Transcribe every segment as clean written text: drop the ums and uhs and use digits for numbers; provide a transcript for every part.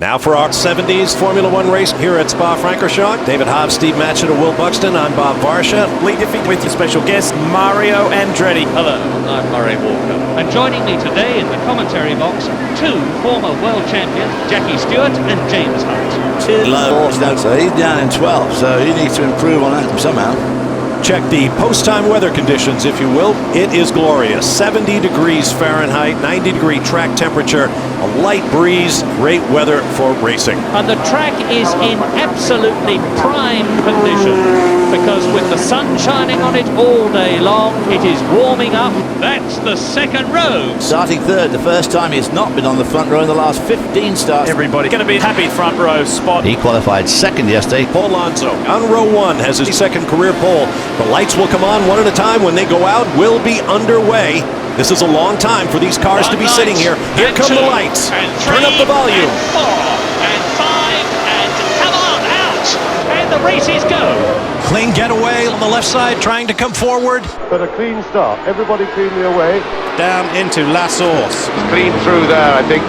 Now for our 70s Formula One race here at Spa-Francorchamps. David Hobbs, Steve Matchett, and Will Buxton. I'm Bob Varsha. Lead defeat with your special guest, Mario Andretti. Hello, I'm Murray Walker. And joining me today in the commentary box, two former world champions, Jackie Stewart and James Hunt. So he's down in 12, so he needs to improve on that somehow. Check the post-time weather conditions, if you will. It is glorious. 70 degrees Fahrenheit, 90-degree track temperature, a light breeze, great weather for racing. And the track is in absolutely prime condition because with the sun shining on it all day long, it is warming up. That's the second row. Starting third, the first time he's not been on the front row in the last 15 starts. Everybody going to be happy front row spot. He qualified second yesterday. Paul Alonso on row one has his second career pole. The lights will come on one at a time. When they go out, we'll be underway. This is a long time for these cars to be sitting here. Here come the lights. Turn up the volume. And 4 and 5 and come on out. And the races go. Clean getaway on the left side, trying to come forward. But a clean start. Everybody cleanly away. Down into La Source. Clean through there, I think.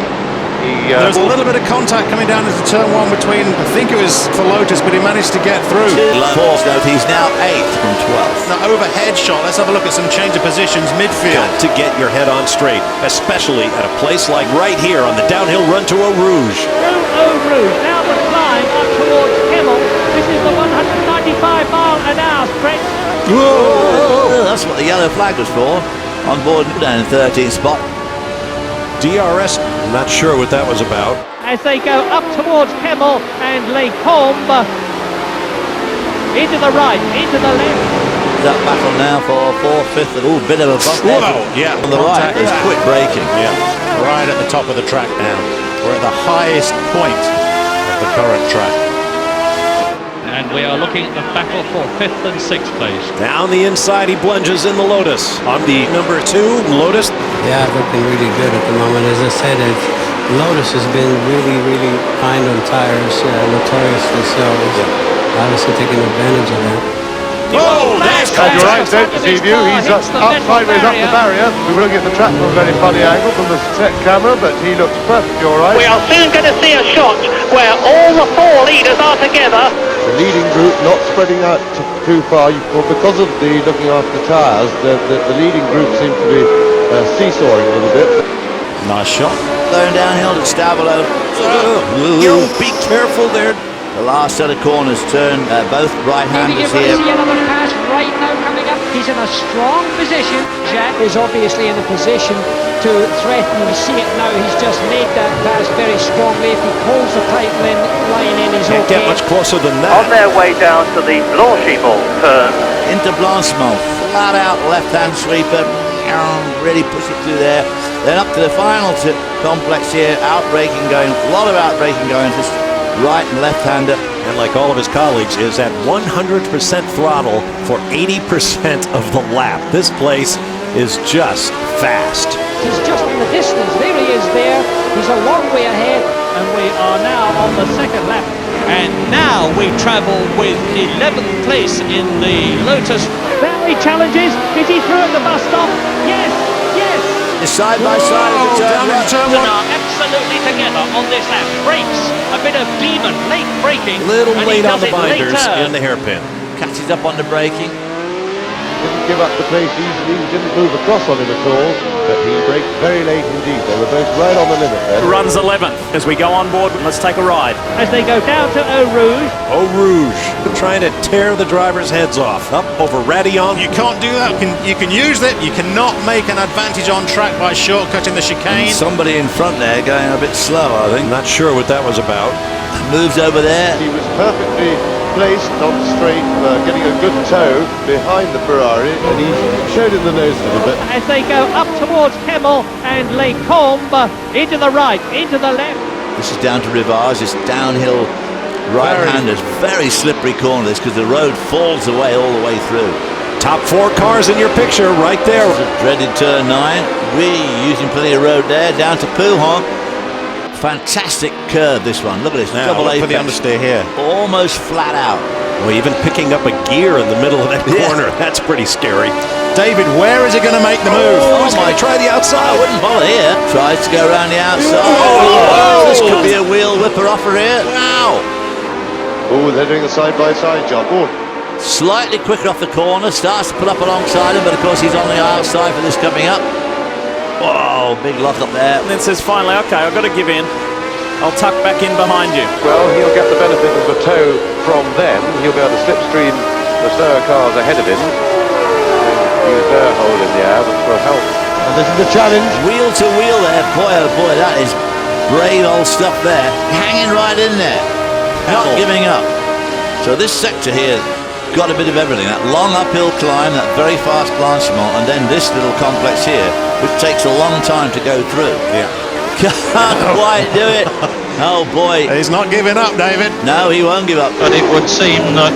There was a little bit of contact coming down into turn one between, I think it was for Lotus, but he managed to get through. He's now 8th from 12th. The overhead shot, let's have a look at some change of positions midfield. Got to get your head on straight, especially at a place like right here on the downhill run to Eau Rouge. Through Eau Rouge, now the climb up towards Kemmel. This is the 195-mile-an-hour stretch. Whoa. That's what the yellow flag was for. On board down in 13th spot. DRS, not sure what that was about. As they go up towards Kemmel and Les Combes. Into the right, into the left. That battle now for 4th, 5th, and bit of a bump there. Yeah. On the right is quick braking. Yeah, right at the top of the track now. We're at the highest point of the current track. And we are looking at the battle for 5th and 6th place. Down the inside, he plunges in the Lotus. On the number 2, Lotus. Yeah, looking really good at the moment. As I said, Lotus has been really behind on tires, notoriously so. Obviously taking advantage of that. Oh, that's You're right, don't deceive you. He's up sideways up the barrier. We were looking at the track from a very funny angle from the set camera, but he looks perfectly all right. We are soon going to see a shot where all the 4 leaders are together. The leading group not spreading out too far. Well, because of the looking after the tyres, the leading group seems to be seesawing a little bit. Nice shot. Going downhill to Stavolo. You be careful there. The last set of corners turn both right-handers here. Right now coming up. He's in a strong position. Jack is obviously in a position to threaten. We see it now. He's just made that pass very strongly. If he holds the tight line in, he's Can't okay. get much closer than On that. their way down to the Blanchimont turn. Into Blanchimont. Flat out left-hand sweeper. Really push it through there. Then up to the final complex here. Outbraking going. A lot of outbraking going. Just right and left-hander. And like all of his colleagues, is at 100% throttle for 80% of the lap. This place is just fast. He's just in the distance. There he is there. He's a long way ahead. And we are now on the second lap. And now we travel with 11th place in the Lotus. Valley challenges. Is he through at the bus stop? Yes, yes. It's side by side as the turn right. They are absolutely together on this lap. Brakes, a bit of demon late braking. Little and late he on does the it binders later. in the hairpin. Catches up on the braking. Didn't give up the pace easily. Didn't move across on him at all. But he braked very late indeed. They were both right on the limit there. Runs 11th as we go on board. Let's take a ride. As they go down to Eau Rouge. Eau Rouge, trying to tear the drivers' heads off. Up over Radillon. You can't do that. You can use that. You cannot make an advantage on track by shortcutting the chicane. Somebody in front there going a bit slow, I think. Not sure what that was about. Moves over there. He was perfectly placed on straight, getting a good toe behind the Ferrari, and he showed in the nose a little bit. As they go up towards Kemmel and Les Combes, into the right, into the left. This is down to Rivage. It's downhill right-handers. Very slippery corner this because the road falls away all the way through. Top 4 cars in your picture right there. This is dreaded turn 9. We using plenty of road there. Down to Pouhon. Fantastic curve, this one. Look at this. Now, double look for the apex. understeer here. Almost flat out. Well, even picking up a gear in the middle of that corner, that's pretty scary. David, where is he going to make the move? Oh, he's going to try the outside. I wouldn't bother here. Tries to go around the outside. Oh, this could be a wheel whipper offer here. Wow. Oh, they're doing a side-by-side job. Oh, Slightly quicker off the corner. Starts to pull up alongside him, but of course he's on the outside for this coming up. Whoa, big lock up there. And then says finally, okay, I've got to give in. I'll tuck back in behind you. well, he'll get the benefit of the tow from them. He'll be able to slipstream the slower cars ahead of him. Use their hold in the air, but for help. And this is the challenge. Wheel to wheel there. Boy, oh boy, that is brave old stuff there. Hanging right in there. Not giving up. So this sector here got a bit of everything. That long uphill climb, that very fast blanchiment, and then this little complex here, which takes a long time to go through. Yeah. Can't quite do it. Oh boy. He's not giving up, David. No, he won't give up. But it would seem that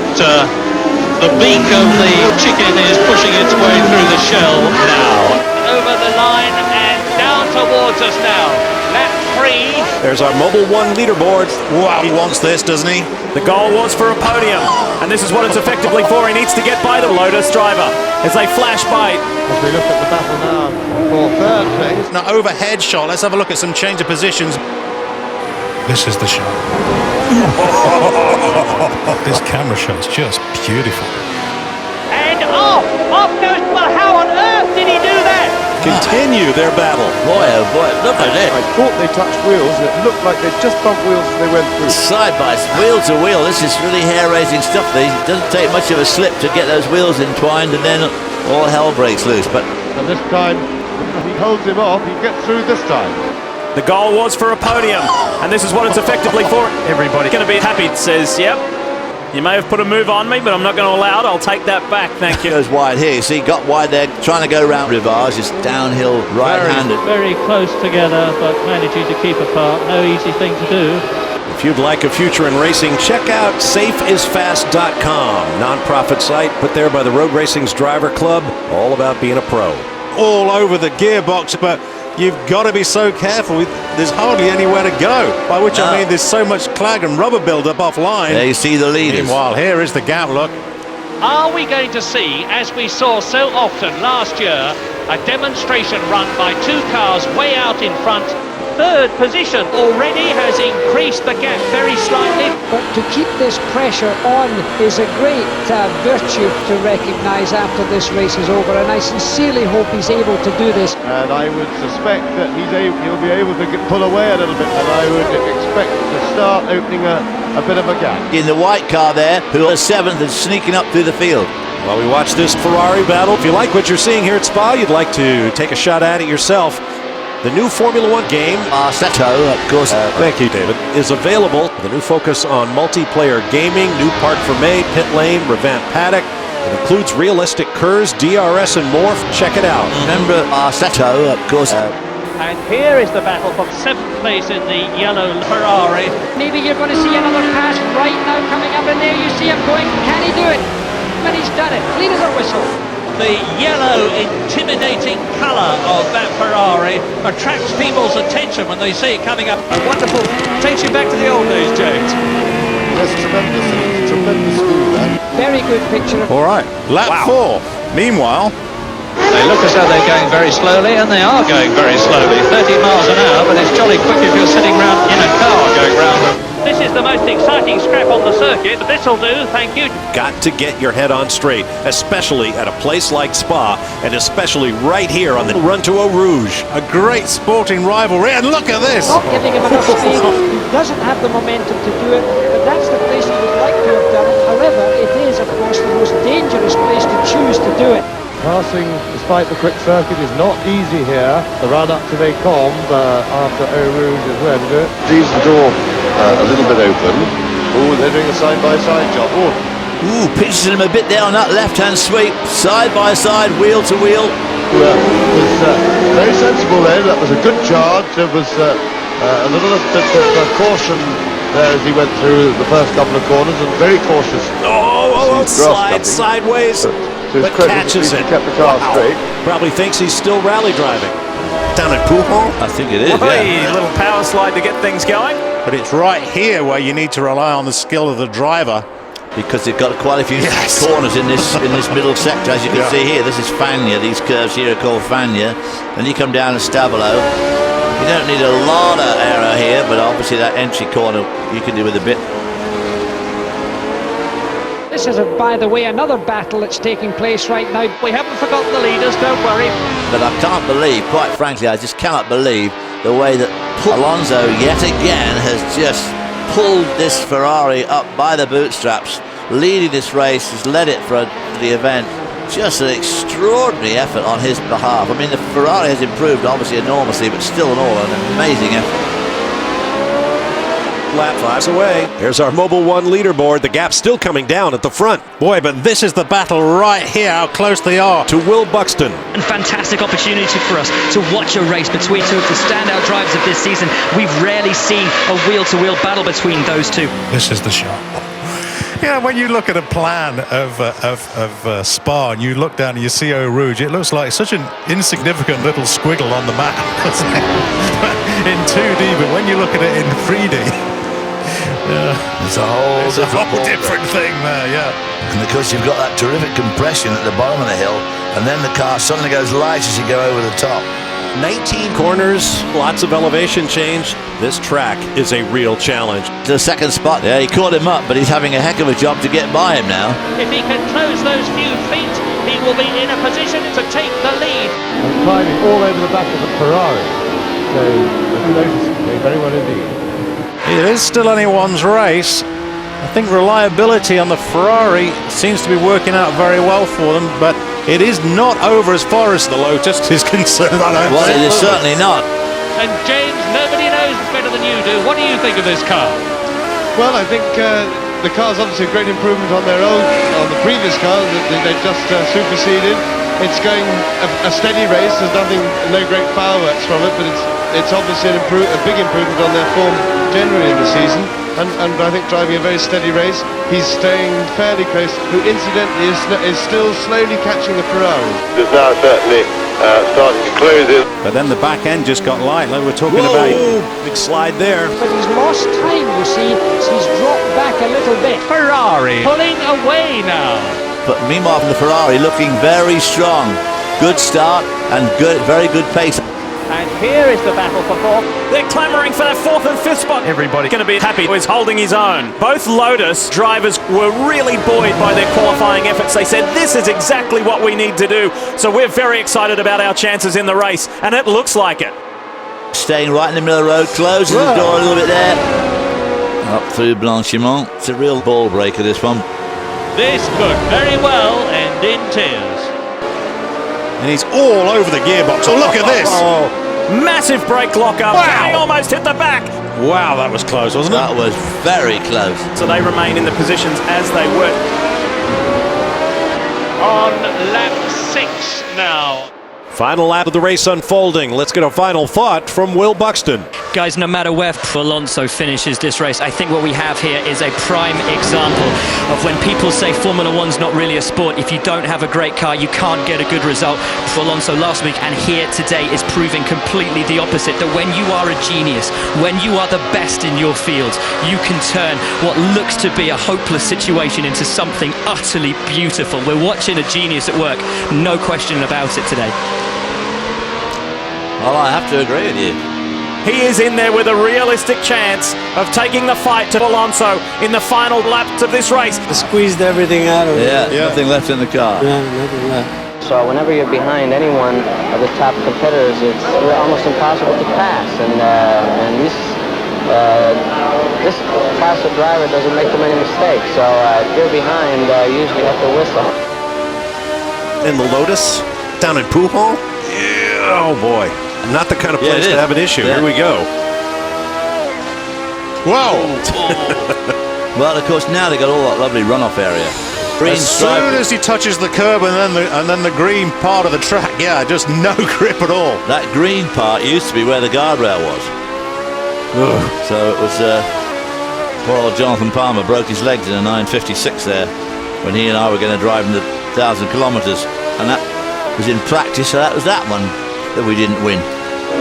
the beak of the chicken is pushing its way through the shell now. Over the line and down towards us now. Lap 3. There's our Mobile 1 leaderboard. Wow, he wants this, doesn't he? The goal was for a podium, and this is what it's effectively for. He needs to get by the Lotus driver as they flash by. As we look at the battle now for third place. Now, overhead shot. Let's have a look at some change of positions. This is the shot. This camera shot's just beautiful. And off goes, well, how on earth did he do that? Continue their battle. Boy, oh boy, look at it. I thought they touched wheels. It looked like they just bumped wheels as they went through. Side by wheel to wheel. This is really hair-raising stuff. It doesn't take much of a slip to get those wheels entwined, and then all hell breaks loose. But And this time, if he holds him off, he gets through this time. The goal was for a podium, and this is what it's effectively for. Everybody going to be happy. It says, yep, you may have put a move on me, but I'm not going to allow it. I'll take that back, thank you. goes wide here. See, got wide there, trying to go around Rivage, just downhill, right-handed. Very close together, but managing to keep apart. No easy thing to do. If you'd like a future in racing, check out safeisfast.com, non-profit site put there by the Road Racing's Driver Club, all about being a pro. All over the gearbox, but you've got to be so careful. There's hardly anywhere to go. By which I mean there's so much clag and rubber build-up offline. There you see the leaders. Meanwhile, here is the gap, look. Are we going to see, as we saw so often last year, a demonstration run by two cars way out in front? Third position already has increased the gap very slightly. But to keep this pressure on is a great virtue to recognise after this race is over, and I sincerely hope he's able to do this. And I would suspect that he'll be able to pull away a little bit, and I would expect to start opening a bit of a gap. In the white car there, who was seventh and sneaking up through the field. While we watch this Ferrari battle, if you like what you're seeing here at Spa, you'd like to take a shot at it yourself. The new Formula One game, Assetto, of course. thank you, David, is available. The new focus on multiplayer gaming, new park for May, pit lane, revamped paddock. It includes realistic curves, DRS, and more. Check it out. Remember Assetto, of course. And here is the battle for 7th place in the yellow Ferrari. Maybe you're going to see another pass right now coming up, and there you see him going. Can he do it? But he's done it. Clean as a whistle. The yellow, intimidating colour of that Ferrari attracts people's attention when they see it coming up. A wonderful, takes you back to the old days, James. That's tremendous. It's a tremendous move, that. Very good picture. All right, lap 4. Meanwhile, They look as though they're going very slowly, and they are going very slowly. 30 miles an hour, but it's jolly quick if you're sitting round in a car going round them. This is the most exciting scrap on the circuit. This'll do, thank you. Got to get your head on straight, especially at a place like Spa, and especially right here on the Run to Eau Rouge. a great sporting rivalry, and look at this. Not giving him enough speed. He doesn't have the momentum to do it, but that's the place he would like to have done it. However, it is, of course, the most dangerous place to choose to do it. Passing, despite the quick circuit, is not easy here. The run up to Mecombe after Eau Rouge is where to do it. Leaves the door a little bit open. Oh, they're doing a side-by-side job. Ooh, pitches him a bit there on that left-hand sweep. Side by side, wheel to wheel. Was very sensible there. That was a good charge. There was a little bit of caution there as he went through the first couple of corners, and very cautious. Slides sideways, but catches it. Kept the car straight. Probably thinks he's still rally driving. Down at Pujol? I think it is, A little power slide to get things going. But it's right here where you need to rely on the skill of the driver. because they've got quite a few corners in this middle sector, as you can see here. This is Fagna. These curves here are called Fagna. Then you come down to Stabilo. You don't need a lot of aero here, but obviously that entry corner you can do with a bit. This is, by the way, another battle that's taking place right now. We haven't forgotten the leaders, don't worry. But I can't believe, quite frankly, I just cannot believe the way that Alonso yet again has just pulled this Ferrari up by the bootstraps, leading this race, has led it for the event. Just an extraordinary effort on his behalf. I mean, the Ferrari has improved obviously enormously, but still in all an amazing effort. Lap 5's away. Here's our Mobil 1 leaderboard. The gap's still coming down at the front. Boy, but this is the battle right here, how close they are. To Will Buxton. And fantastic opportunity for us to watch a race between two of the standout drivers of this season. We've rarely seen a wheel-to-wheel battle between those two. This is the shot. Yeah, when you look at a plan of Spa and you look down and you see Eau Rouge, it looks like such an insignificant little squiggle on the map, doesn't it? In 2D, but when you look at it in 3D, it's a whole different thing there, yeah. And of course you've got that terrific compression at the bottom of the hill, and then the car suddenly goes light as you go over the top. 19 corners, lots of elevation change. This track is a real challenge. The second spot there, he caught him up, but he's having a heck of a job to get by him now. If he can close those few feet, he will be in a position to take the lead. And climbing all over the back of the Ferrari. So, noticeably, very well indeed. It is still anyone's race. I think reliability on the Ferrari seems to be working out very well for them, but it is not over as far as the Lotus is concerned. Well, it is certainly not. And James, nobody knows better than you do. What do you think of this car? Well, I think the car's obviously a great improvement on their own, on the previous car that they just superseded. It's going a steady race. There's no great fireworks from it, but it's obviously a big improvement on their form generally in the season. And I think driving a very steady race, he's staying fairly close, who incidentally is still slowly catching the Ferrari. It's now certainly starting to close in. But then the back end just got light, like we're talking about. Big slide there. But he's lost time, you see. He's dropped back a little bit. Ferrari pulling away now. But meanwhile, the Ferrari looking very strong. Good start and very good pace. And here is the battle for fourth. They're clamouring for that fourth and fifth spot. Everybody going to be happy who is holding his own. Both Lotus drivers were really buoyed by their qualifying efforts. They said, this is exactly what we need to do. So we're very excited about our chances in the race, and it looks like it. Staying right in the middle of the road, closing the door a little bit there. Up through Blanchiment. It's a real ball breaker, this one. This could very well end in tears. And he's all over the gearbox. Oh, look at this. Massive brake lock-up. Wow. He almost hit the back. Wow, that was close, wasn't it? That was very close. So they remain in the positions as they were. On lap 6 now. Final lap of the race unfolding. Let's get a final thought from Will Buxton. Guys, no matter where Alonso finishes this race, I think what we have here is a prime example of when people say Formula One's not really a sport. If you don't have a great car, you can't get a good result. Alonso last week and here today is proving completely the opposite, that when you are a genius, when you are the best in your field, you can turn what looks to be a hopeless situation into something utterly beautiful. We're watching a genius at work, no question about it today. Well, I have to agree with you. He is in there with a realistic chance of taking the fight to Alonso in the final laps of this race. Squeezed everything out of it. Yeah, nothing left in the car. Yeah, nothing left. So whenever you're behind any one of the top competitors, it's almost impossible to pass. And this class of driver doesn't make too many mistakes. So if you're behind, you usually have to whistle. And the Lotus down in Pujol? Yeah, oh boy. Not the kind of place to have an issue. Yeah. Here we go. Whoa! Well, of course, now they got all that lovely runoff area. Green as soon as he touches the curb and then the green part of the track, yeah, just no grip at all. That green part used to be where the guardrail was. Ugh. So it was poor old Jonathan Palmer broke his legs in a 956 there when he and I were going to drive him the 1,000 kilometres, and that was in practice. So that was that one. that we didn't win.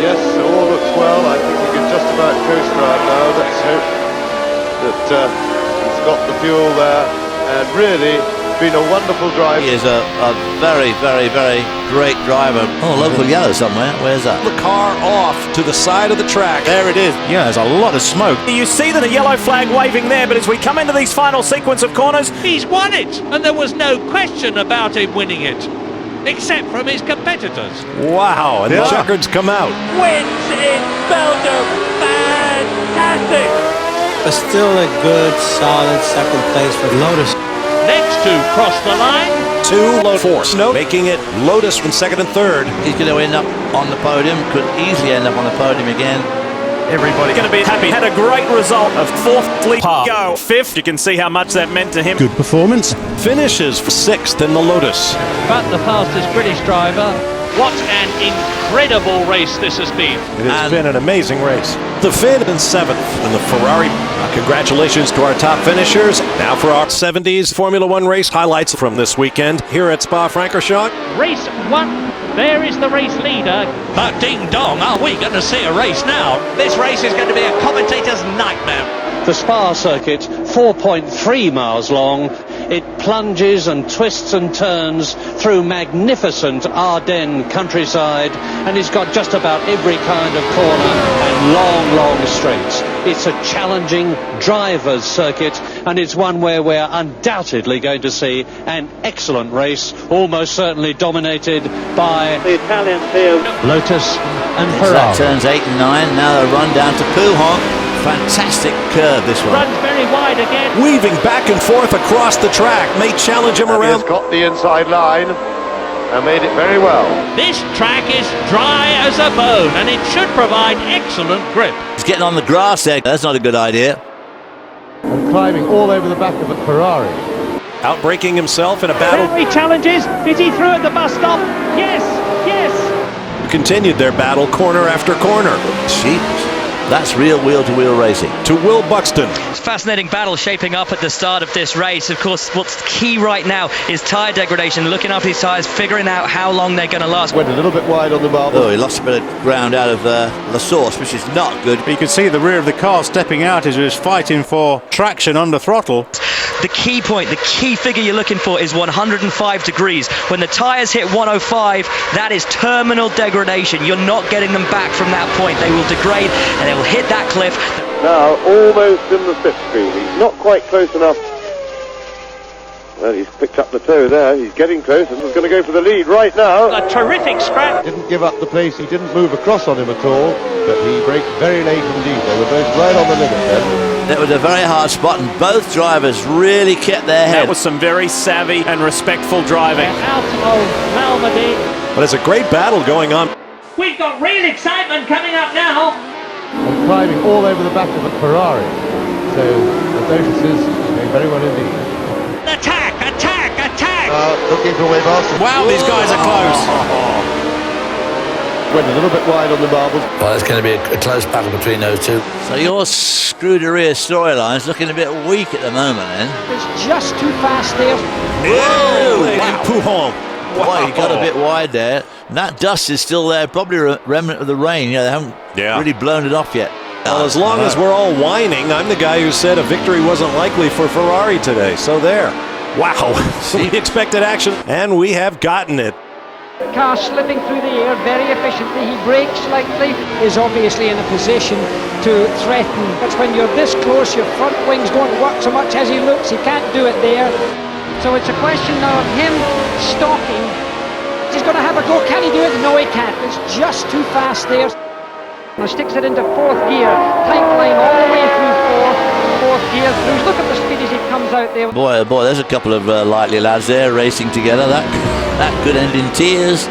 Yes, all looks well. I think he can just about coast around now. Let's hope that he's got the fuel there, and really been a wonderful drive. He is a very, very, very great driver. Oh, local yellow somewhere. Where's that? The car off to the side of the track. There it is. Yeah, there's a lot of smoke. You see that a yellow flag waving there, but as we come into these final sequence of corners, He's won it, and there was no question about him winning it, except from his competitors. Wow, and the checkers come out. Wins in Belgium. Fantastic. But still a good, solid second place for Lotus. Next to cross the line. 2 Lotus, making it Lotus in second and third. He's going to end up on the podium. Could easily end up on the podium again. everybody going to be happy. Had a great result of fourth lead go. Fifth, you can see how much that meant to him. Good performance. Finishes for sixth in the Lotus. But the fastest British driver. What an incredible race this has been. It has been an amazing race. The Finn in seventh in the Ferrari. Congratulations to our top finishers. Now for our 70s Formula One race highlights from this weekend here at Spa-Francorchamps. Race 1, there is the race leader. But ding dong, are we going to see a race now? This race is going to be a commentator's nightmare. The Spa circuit, 4.3 miles long. It plunges and twists and turns through magnificent Ardennes countryside, and it's got just about every kind of corner and long, long straights. It's a challenging driver's circuit, and it's one where we're undoubtedly going to see an excellent race, almost certainly dominated by the Italians here. Lotus and Ferrari. That turns 8 and 9. Now the run down to Pouhon. Fantastic curve, this one. Runs very wide again. Weaving back and forth across the track. May challenge him around. He has got the inside line and made it very well. This track is dry as a bone, and it should provide excellent grip. He's getting on the grass there. That's not a good idea. And climbing all over the back of a Ferrari. Outbreaking himself in a battle. Ferrari challenges. Is he through at the bus stop? Yes, yes. Continued their battle corner after corner. Jeepers. That's real wheel-to-wheel racing. To Will Buxton. It's a fascinating battle shaping up at the start of this race. Of course, what's key right now is tyre degradation, looking after these tyres, figuring out how long they're going to last. Went a little bit wide on the marble. Oh, he lost a bit of ground out of La Source, which is not good. You could see the rear of the car stepping out as he was fighting for traction under throttle. The key point, the key figure you're looking for is 105 degrees. When the tyres hit 105, that is terminal degradation. You're not getting them back from that point. They will degrade and they will hit that cliff. Now almost in the slipstream. He's not quite close enough. Well, he's picked up the toe there. He's getting close and was going to go for the lead right now. A terrific scrap. Didn't give up the place. He didn't move across on him at all, but he braked very late indeed. They were both right on the limit then. That was a very hard spot, and both drivers really kept their head. That was some very savvy and respectful driving. Out of Malmedy. But it's a great battle going on. We've got real excitement coming up now. And climbing all over the back of a Ferrari. So the Lotus is doing very well indeed. Attack, attack, attack. Looking for Wave Austin. Wow, these guys are close. Went a little bit wide on the marbles. Well, it's going to be a close battle between those two. So your Scuderia storyline's looking a bit weak at the moment, then. It's just too fast there. Whoa! And Pouhon. Boy, he got a bit wide there. And that dust is still there, probably a remnant of the rain. Yeah, they haven't really blown it off yet. Well, as long as we're all whining, I'm the guy who said a victory wasn't likely for Ferrari today. So there. Wow. We expected action, and we have gotten it. Car slipping through the air very efficiently. He brakes slightly, is obviously in a position to threaten. But when you're this close, your front wings don't work so much as he looks. He can't do it there. So it's a question now of him stalking. He's going to have a go. Can he do it? No, he can't. It's just too fast there. Now sticks it into fourth gear. Tight line all the way through fourth gear. Look at the speed as he comes out there. Boy, oh boy, there's a couple of likely lads there racing together. That could end in tears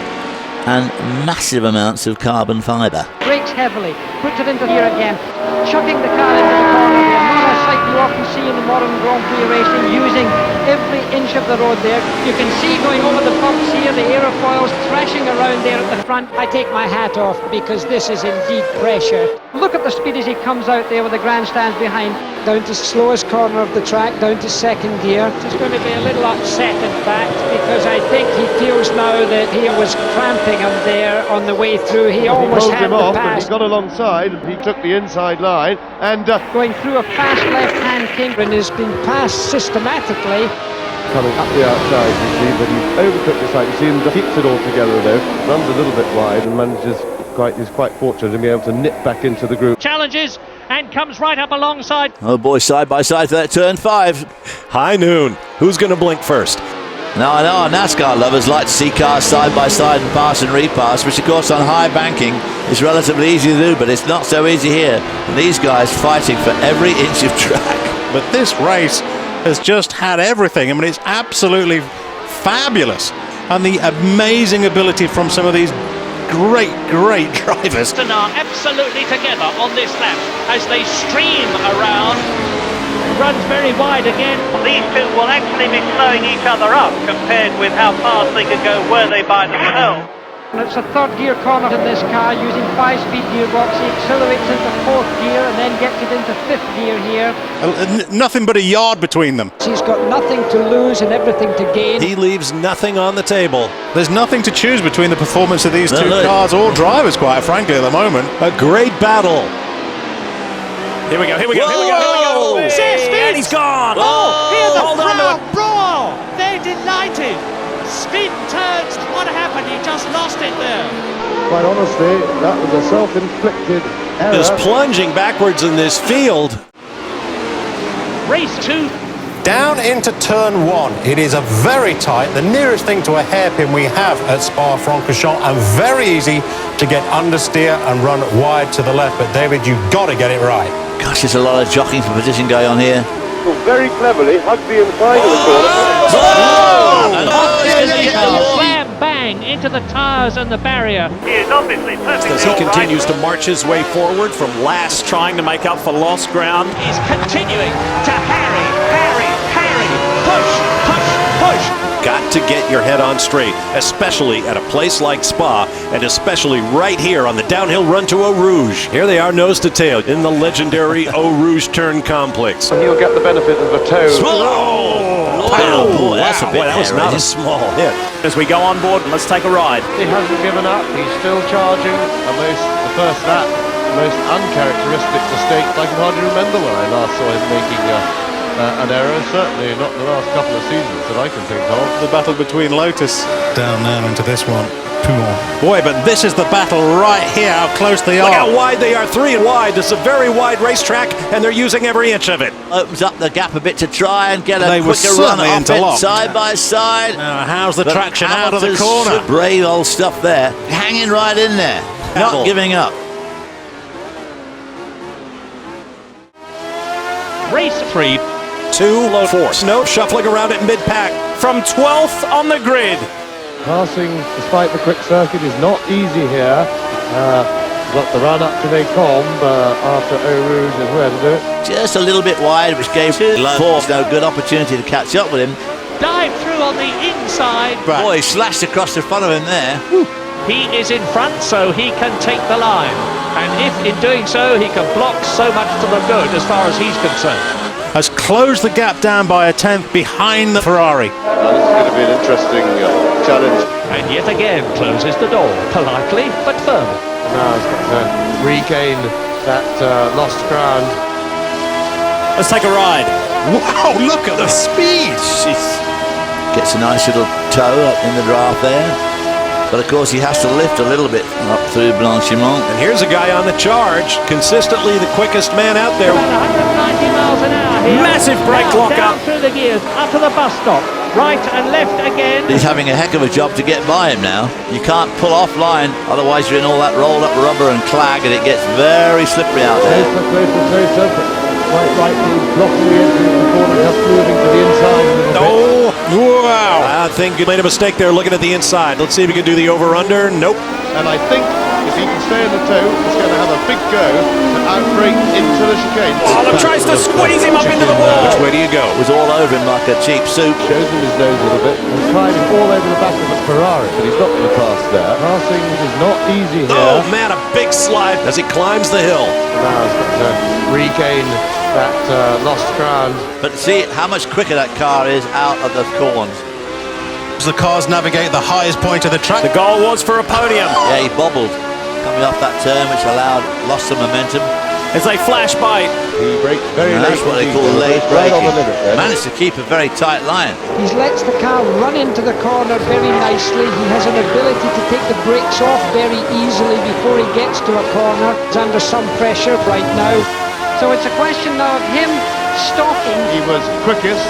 and massive amounts of carbon fibre. Brakes heavily, puts it into gear again, chucking the car into the corner there. Not a sight you often see in the modern Grand Prix racing, using every inch of the road there. You can see going over the bumps here, the aerofoils thrashing around there at the front. front, I take my hat off, because this is indeed pressure. Look at the speed as he comes out there with the grandstands behind. Down to slowest corner of the track, down to second gear. He's going to be a little upset, in fact, because I think he feels now that he was cramping him there on the way through. He almost had him the off, pass. but he got alongside. He took the inside line and going through a fast left-hand kink and has been passed systematically. Coming up the outside, you see, but he's overtook the side. You see him keeps it all together though. Runs a little bit wide and manages. He's quite fortunate to be able to nip back into the group. Challenges and comes right up alongside. Oh boy, side by side for that turn 5. High noon. Who's going to blink first? Now I know our NASCAR lovers like to see cars side by side and pass and repass, which of course on high banking is relatively easy to do, but it's not so easy here. And these guys fighting for every inch of track. But this race has just had everything. I mean, it's absolutely fabulous. And the amazing ability from some of these great drivers. And are absolutely together on this lap as they stream around. Runs very wide again. These two will actually be slowing each other up compared with how fast they could go were they by themselves. And it's a third gear corner in this car using 5-speed gearbox. He accelerates into 4th gear and then gets it into 5th gear here. Nothing but a yard between them. He's got nothing to lose and everything to gain. He leaves nothing on the table. There's nothing to choose between the performance of these two cars or drivers, quite frankly, at the moment. A great battle. Here we go, here we go, here we go, here we go. And he's gone. Oh, hear the hold on to crowd it. roar. They're delighted. Spin turns. What happened? He just lost it there. Quite honestly, that was a self-inflicted error. Is plunging backwards in this field. Race 2. Down into turn 1. It is a very tight, the nearest thing to a hairpin we have at Spa-Francorchamps, and very easy to get understeer and run wide to the left. But David, you've got to get it right. Gosh, there's a lot of jockeying for position going on here. Very cleverly hugged the inside of the corner. Slam bang into the tires and the barrier. He is obviously perfectly As he all right. continues to march his way forward from last. Trying to make up for lost ground. He's continuing to harry, push. Got to get your head on straight, especially at a place like Spa, and especially right here on the downhill run to Eau Rouge. Here they are nose to tail in the legendary Eau Rouge turn complex. He'll get the benefit of the toe. Boy, that's a bit that was hairy. not a small hit. As we go on board, let's take a ride. He hasn't given up. He's still charging. The first lap, most uncharacteristic mistake I can hardly remember when I last saw him making an error. Certainly not the last couple of seasons that I can think of. The battle between Lotus down now into this one. Boy, but this is the battle right here, how close they are. Look how wide they are, 3 and wide. This is a very wide racetrack, and they're using every inch of it. Opens up the gap a bit to try and get a They were quicker run certainly off it, interlocked. side by side. Now, how's the traction out of the amateurs, corner? Brave old stuff there. Hanging right in there. Not giving up. Race 3. 2 low force. No shuffling around it mid-pack. From 12th on the grid. Passing, despite the quick circuit, is not easy here. Got the run up to Vacombe after Eau Rouge is where to do it. Just a little bit wide, which gave Force no good opportunity to catch up with him. Dive through on the inside. Boy, he slashed across the front of him there. He is in front, so he can take the line. And if in doing so, he can block so much to the good as far as he's concerned. Has closed the gap down by a 10th behind the Ferrari. This is going to be an interesting challenge. And yet again closes the door, politely but firmly. Now he's got to regain that lost ground. Let's take a ride. Wow, look at the speed. Gets a nice little toe up in the draft there. But of course he has to lift a little bit up through Blanchimont. And here's a guy on the charge, consistently the quickest man out there. About 190 miles an hour here. Massive brake Now, lock down up. through the gears, up to the bus stop. Right and left again. He's having a heck of a job to get by him now. You can't pull offline, otherwise you're in all that rolled up rubber and clag and it gets very slippery out there. Closer, but quite rightly blocking the entry of the corner, just moving to the inside a little bit. Oh, wow. I think you made a mistake there looking at the inside. Let's see if he can do the over-under. Nope. And I think if he can stay in the toe, he's going to have a big go to outbrake into the chicane. Oh, tries to squeeze him up into the wall. Which way do you go? It was all over him like a cheap soup. Shows him his nose a little bit. He's climbing all over the back of the Ferrari, but he's not going to pass. there. Passing is not easy here. Oh man, a big slide as he climbs the hill. Now he's got to regain that lost ground. But see how much quicker that car is out of the corns. As the cars navigate the highest point of the track. The goal was for a podium. Yeah, he bobbled coming off that turn, which lost some momentum. As they flash by. He braked very late. That's what they call late braking. Managed to keep a very tight line. He lets the car run into the corner very nicely. He has an ability to take the brakes off very easily before he gets to a corner. He's under some pressure right now. So it's a question now of him stopping. He was quickest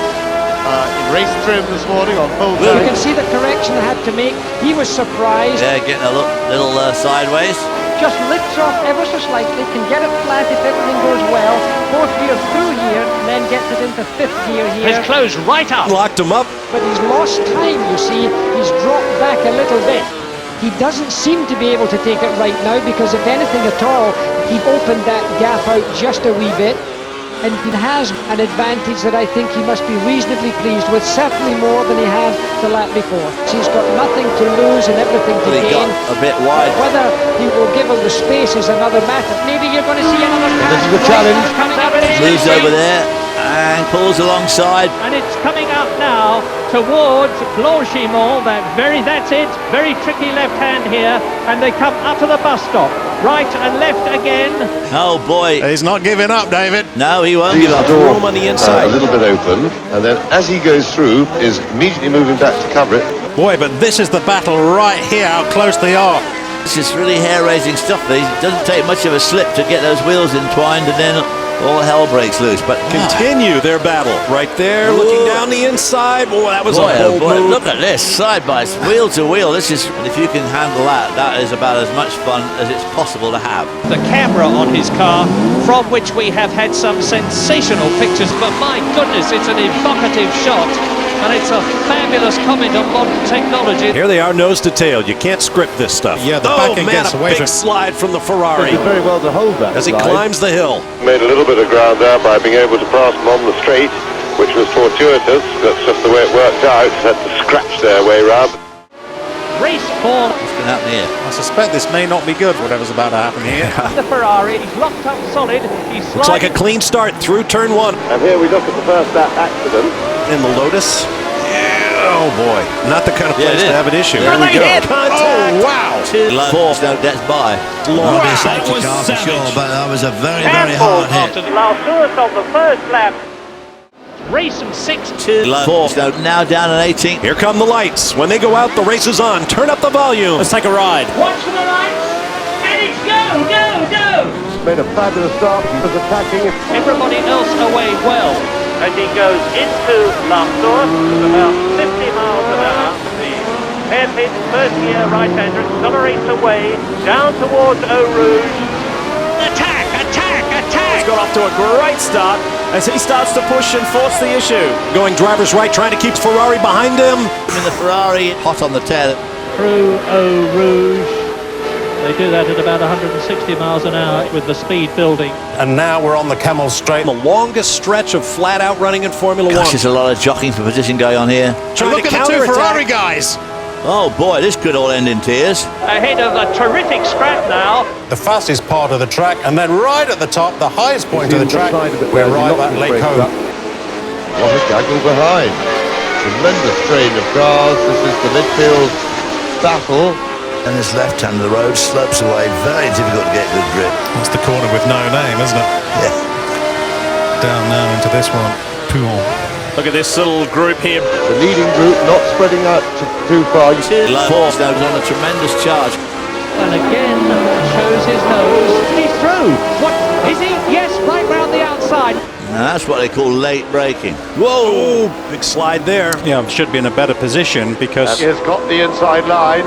in race trim this morning on full You tank. can see the correction I had to make. He was surprised. Yeah, getting a little sideways. Just lifts off ever so slightly, can get it flat if everything goes well. Fourth gear through here, and then gets it into fifth gear here. Has closed right up. Locked him up. But he's lost time, you see. He's dropped back a little bit. He doesn't seem to be able to take it right now because if anything at all, he opened that gap out just a wee bit. And he has an advantage that I think he must be reasonably pleased with, certainly more than he had the lap before. He's got nothing to lose and everything to gain. He got a bit wide. Whether he will give him the space is another matter. Maybe you're going to see another pass. This is the challenge. Coming up Moves over there and pulls alongside. And it's coming up now towards Blanchimont. That's it. Very tricky left hand here. And they come up to the bus stop. Right and left again. Oh boy. He's not giving up, David. No, he won't Leaves give up. the door Room on the inside. a little bit open, and then as he goes through, is immediately moving back to cover it. Boy, but this is the battle right here, how close they are. This is really hair-raising stuff. It doesn't take much of a slip to get those wheels entwined, and then all hell breaks loose. But Continue their battle. Right there, looking down the inside. Boy, that was a bold move. Look at this, side by wheel to wheel. This is, and if you can handle that, that is about as much fun as it's possible to have. The camera on his car, from which we have had some sensational pictures, but my goodness, it's an evocative shot. And it's a fabulous comment on modern technology. Here they are, nose to tail. You can't script this stuff. Yeah, the back end gets away a from big slide from the Ferrari Did very well to hold that as he slide. climbs the hill. Made a little bit of ground there by being able to pass them on the straight, which was fortuitous. That's just the way it worked out. Had to scratch their way round. Race ball. What's going to happen here? I suspect this may not be good, whatever's about to happen here. The Ferrari, he's locked up solid. He's Looks like a clean start through turn one. And here we look at the first lap accident. In the Lotus. Oh boy, not the kind of place it to is. have an issue. There we go. Contact. Oh, wow. Four, no, that's by. Long. Be a safety was car for savage. sure, but that was a very, very hard hit. Last on the first lap. race and 6. Four, so now down at 18. Here come the lights. When they go out, the race is on. Turn up the volume. Let's take a ride. Watch for the lights, and it's go! Made a fabulous start. He was attacking. Everybody else away well. As he goes into Lamsour, about 50 miles an hour. The hairpin, first gear, right-hander, accelerates away, down towards Eau Rouge. Attack! He's got off to a great start as he starts to push and force the issue. Going driver's right, trying to keep Ferrari behind him. In the Ferrari, hot on the tail. Through Eau Rouge. They do that at about 160 miles an hour with the speed building. And now we're on the Camel Straight. The longest stretch of flat-out running in Formula Gosh, One. there's a lot of jockeying for position going on here. Trying Look to at the two counterattack. Ferrari guys. Oh boy, this could all end in tears. Ahead of a terrific scrap now. The fastest part of the track, and then right at the top, the highest point of the track, we're right at Lake Como. What a gaggle behind. Tremendous train of cars. This is the midfield battle. And this left hand of the road slopes away. Very difficult to get good grip. That's the corner with no name, isn't it? Yeah. Down now into this one. Pouillon. Look at this little group here. The leading group not spreading out too far. Four stones on a tremendous charge. And again shows his nose. He's through. What is he? Yes, right round the outside. Now that's what they call late braking. Whoa, big slide there. Yeah, should be in a better position because He has got the inside line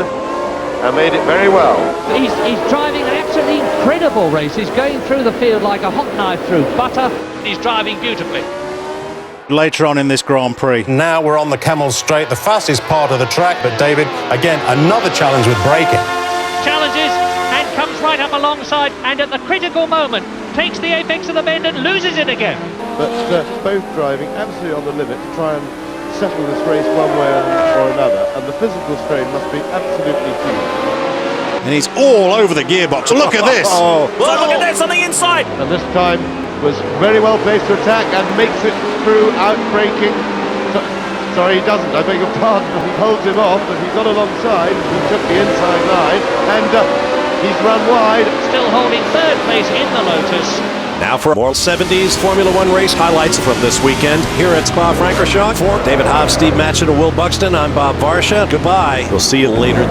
and made it very well. He's driving an absolutely incredible race. He's going through the field like a hot knife through butter. He's driving beautifully. later on in this Grand Prix. Now we're on the Camel Straight, the fastest part of the track, but David, again, another challenge with braking. Challenges and comes right up alongside, and at the critical moment takes the apex of the bend and loses it again. But both driving absolutely on the limit to try and settle this race one way or another, and the physical strain must be absolutely huge. And he's all over the gearbox. Look at this. Well, look at this on the inside. And this time was very well placed to attack and makes it through, out-braking. Sorry, he doesn't, I beg your pardon. He holds him off, but he got alongside. He took the inside line, and he's run wide. Still holding third place in the Lotus. Now for more 70s Formula One race highlights from this weekend here at Spa-Francorchamps. For David Hobbs, Steve Matchett, and Will Buxton, I'm Bob Varsha. Goodbye. We'll see you later.